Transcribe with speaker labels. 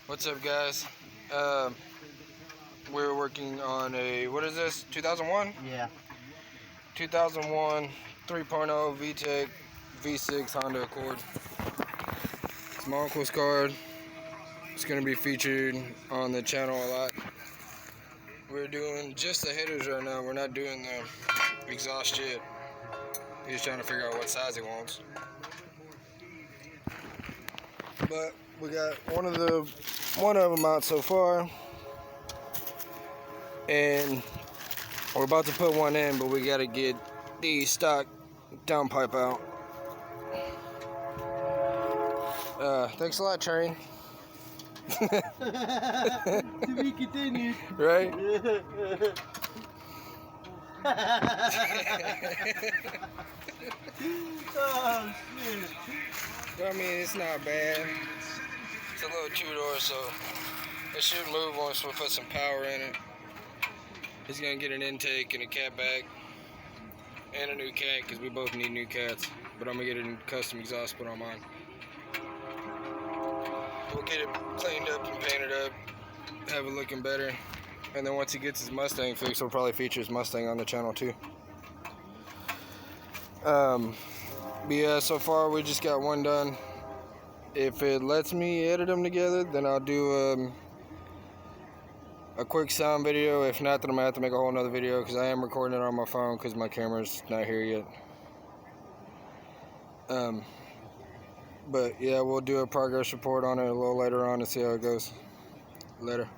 Speaker 1: What's up, guys? We're working on a, what is this, 2001?
Speaker 2: Yeah.
Speaker 1: 2001 3.0 VTEC V6 Honda Accord. It's my uncle's car. It's going to be featured on the channel a lot. We're doing just the headers right now. We're not doing the exhaust yet. He's trying to figure out what size he wants. But we got one of them out so far, and we're about to put one in, but we got to get the stock downpipe out. Thanks a lot, Train.
Speaker 2: To be continued.
Speaker 1: Right?
Speaker 2: Oh shit.
Speaker 1: I mean, it's not bad. It's a little two-door, so it should move once we put some power in it. He's gonna get an intake and a cat back and a new cat, because we both need new cats. But I'm gonna get a custom exhaust put on mine. We'll get it cleaned up and painted up, have it looking better. And then once he gets his Mustang fixed, we'll probably feature his Mustang on the channel too. But yeah, so far we just got one done. If it lets me edit them together, then I'll do a quick sound video. If not, then I'm gonna have to make a whole nother video, because I am recording it on my phone because my camera's not here yet. But yeah, we'll do a progress report on it a little later on and see how it goes. Later.